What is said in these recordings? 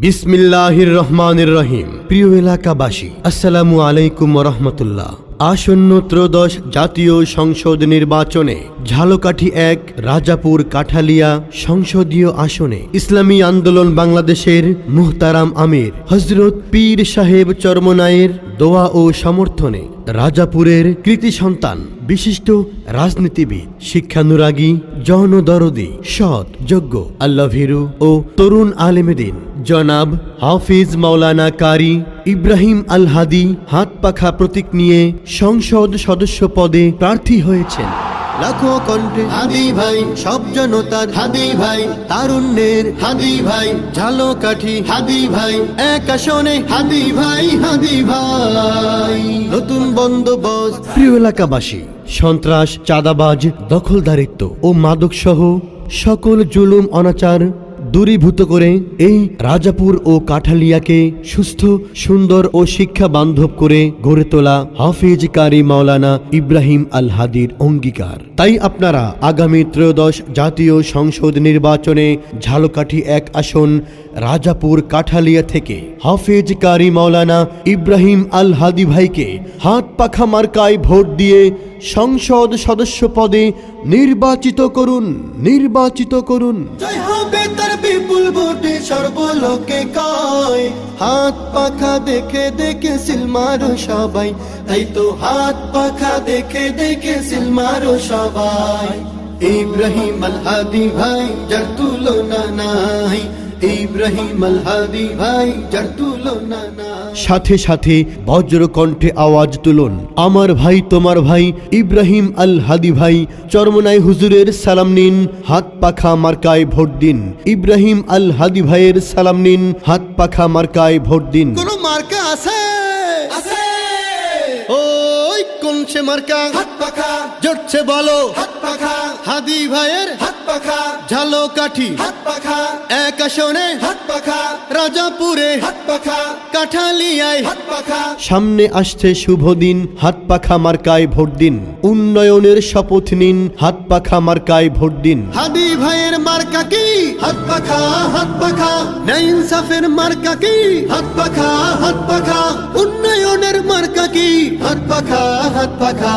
বিসমিল্লাহির রহমানির রহিম। প্রিয় এলাকাবাসী, আসসালামু আলাইকুম ওয়া রাহমাতুল্লাহ। আসন্ন ত্রয়োদশ জাতীয় সংসদ নির্বাচনে ঝালকাঠি ১ রাজাপুর কাঠালিয়া সংসদীয় আসনে ইসলামী আন্দোলন বাংলাদেশের মুহতারাম আমির হযরত পীর সাহেব চরমনায়ের দোয়া ও সমর্থনে রাজাপুরের কৃতি সন্তান, বিশিষ্ট রাজনীতিবিদ, শিক্ষানুরাগী, জনদরদী, সৎ, যোগ্য, আল্লাহভীরু ও তরুণ আলেমেদিন জনাব হাফিজ মাওলানা কারি ইব্রাহিম আল হাদি হাত পাখা প্রতীক নিয়ে সংসদ সদস্য পদে প্রার্থী হয়েছেন। লাখো কণ্ঠে হাদি ভাই, সব জনতার হাদি ভাই, তারুণ্যের হাদি ভাই, ঝালকাঠি হাদি ভাই, এক আসনে হাদি ভাই, হাদি ভাই। নতুন বন্দোবস্ত। প্রিয় এলাকাবাসী, সন্ত্রাস, চাঁদাবাজ, দখলদারিত্ব ও মাদক সহ সকল জুলুম অনাচার দূরীভূত করে এই রাজাপুর ও কাঠালিয়াকে সুস্থ, সুন্দর ও শিক্ষা বান্ধব করে গড়ে তোলা হাফিজ কারি মাওলানা ইব্রাহিম আল হাদির অঙ্গীকার। তাই আপনারা আগামী ত্রয়োদশ জাতীয় সংসদ নির্বাচনে ঝালকাঠি ১ আসন রাজাপুর কাঠালিয়া থেকে হাফিজ কারি মাওলানা ইব্রাহিম আল হাদি ভাইকে হাত পাখা মার্কায় ভোট দিয়ে সংসদ সদস্য পদে নির্বাচিত করুন, নির্বাচিত করুন। জয় হবে তার বিপুল ভোটে সর্বলোকে কয়, হাত পাখা দেখে দেখে সিল মারো সবাই, তাই তো হাত পাখা দেখে দেখে সিল মারো সবাই। ইব্রাহিম আল হাদি ভাই যার তুলনা নাই, ইব্রাহিম আল হাদি ভাই যার তুলনা নাই। সাথে সাথে বজ্র কণ্ঠে আওয়াজ তুলুন, আমার ভাই তোমার ভাই ইব্রাহিম আল হাদি ভাই চরমনাই হুজুরের সালাম নিন, হাত পাখা মার্কায় ভোট দিন। ইব্রাহিম আল হাদি ভাইয়ের সালাম নিন, হাত পাখা মার্কায় ভোট দিন। কোন মার্কা আছে? ওই কোন সে মার্কা? হাত পাখা। জোরছে বলো, হাত পাখা। হাদি ভাইয়ের হাত পাখা। ঝালকাঠি হাত পাখা, এক আসনে হাত পাখা, রাজাপুরে হাত পাখা, কাঠালিয়ায় হাত পাখা। সামনে আসছে শুভ দিন, হাত পাখা মার্কায় ভোট দিন। উন্নয়নের শপথ নিন, হাত পাখা মার্কায় ভোট দিন। হাদি ভাইয়ের মার্কা কি? হাত পাখা, হাত পাখা। ন্যায় ইনসাফের মার্কা কি? হাত পাখা, হাত পাখা। উন্নয়নের মার্কা কি? হাত পাখা, হাত পাখা।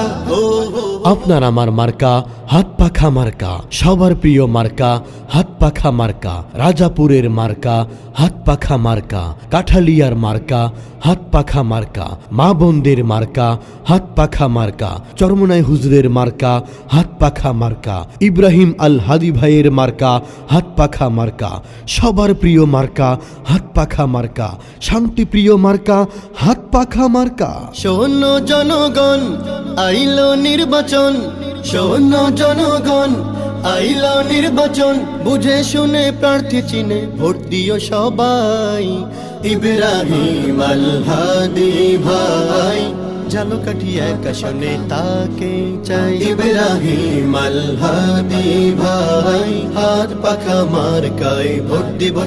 আপনার আমার মার্কা হাত পাখা মার্কা, সবার প্রিয় মার্কা হাত পাখা মার্কা। রাজাপুরের মার্কা হাত পাখা মার্কা, কাঠালিয়ার মার্কা হাত পাখা মার্কা, মা বোনদের মার্কা হাত পাখা মার্কা, চরমনাই হুজুরের মার্কা হাত পাখা মার্কা, ইব্রাহিম আল হাদি ভাইয়ের মার্কা হাত পাখা মার্কা, সবার প্রিয় মার্কা হাত পাখা মার্কা, শান্তি প্রিয় মার্কা হাত পাখা মার্কা। শোনো জনগণ, আইলো নির্বাচন, শোনো জনগণ, আইলো নির্বাচন, বুঝে শুনে প্রার্থী চিনে ভোট দিও সবাই। ইব্রাহিম আল হাদি ভাই ঝালকাঠি ১ আসনে তাকে চাই। ইব্রাহিম আল হাদি ভাই হাত পাখা মার্কায় ভোট দিব।